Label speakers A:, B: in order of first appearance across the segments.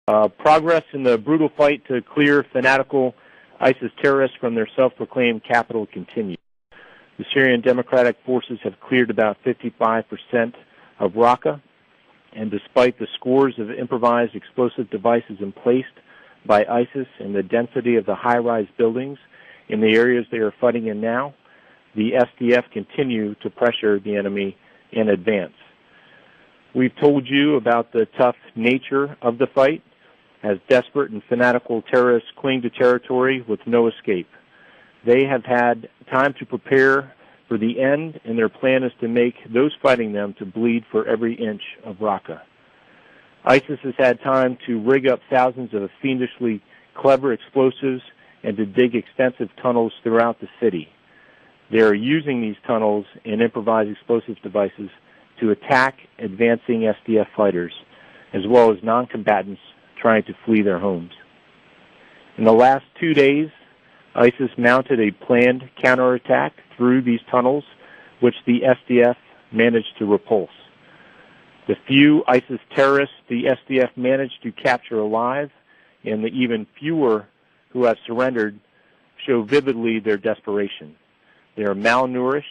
A: Progress in the brutal fight to clear fanatical ISIS terrorists from their self-proclaimed capital continues. The Syrian Democratic Forces have cleared about 55% of Raqqa, and despite the scores of improvised explosive devices emplaced by ISIS and the density of the high-rise buildings in the areas they are fighting in now, the SDF continue to pressure the enemy in advance. We've told you about the tough nature of the fight as desperate and fanatical terrorists cling to territory with no escape. They have had time to prepare for the end, and their plan is to make those fighting them to bleed for every inch of Raqqa. ISIS has had time to rig up thousands of fiendishly clever explosives and to dig extensive tunnels throughout the city. They are using these tunnels and improvised explosive devices to attack advancing SDF fighters, as well as non-combatants trying to flee their homes. In the last 2 days, ISIS mounted a planned counterattack through these tunnels, which the SDF managed to repulse. The few ISIS terrorists the SDF managed to capture alive, and the even fewer who have surrendered, show vividly their desperation. They are malnourished,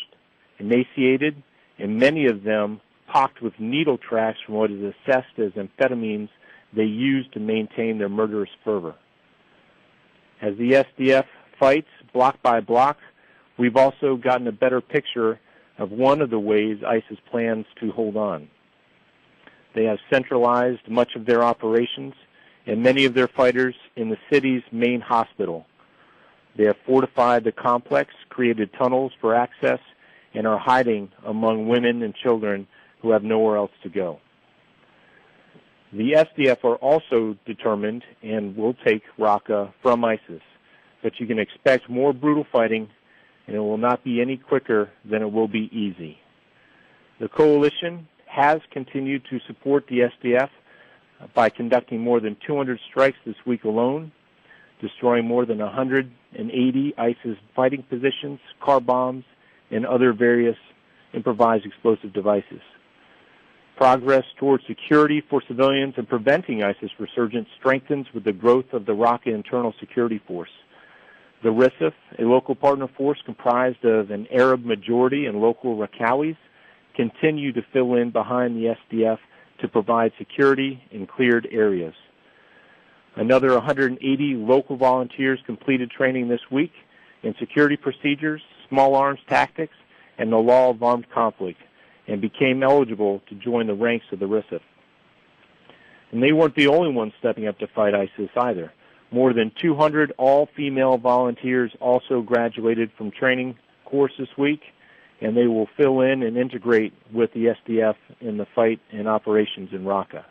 A: emaciated, and many of them pocked with needle tracks from what is assessed as amphetamines they use to maintain their murderous fervor. As the SDF fights block by block, we've also gotten a better picture of one of the ways ISIS plans to hold on. They have centralized much of their operations and many of their fighters in the city's main hospital. They have fortified the complex, created tunnels for access, and are hiding among women and children who have nowhere else to go. The SDF are also determined and will take Raqqa from ISIS, but you can expect more brutal fighting, and it will not be any quicker than it will be easy. The coalition has continued to support the SDF by conducting more than 200 strikes this week alone, destroying more than 180 ISIS fighting positions, car bombs, and other various improvised explosive devices. Progress towards security for civilians and preventing ISIS resurgence strengthens with the growth of the Raqqa Internal Security Force. The RISF, a local partner force comprised of an Arab majority and local Raqqawis, continue to fill in behind the SDF to provide security in cleared areas. Another 180 local volunteers completed training this week in security procedures, small arms tactics, and the law of armed conflict, and became eligible to join the ranks of the RISF. And they weren't the only ones stepping up to fight ISIS either. More than 200 all-female volunteers also graduated from training course this week, and they will fill in and integrate with the SDF in the fight and operations in Raqqa.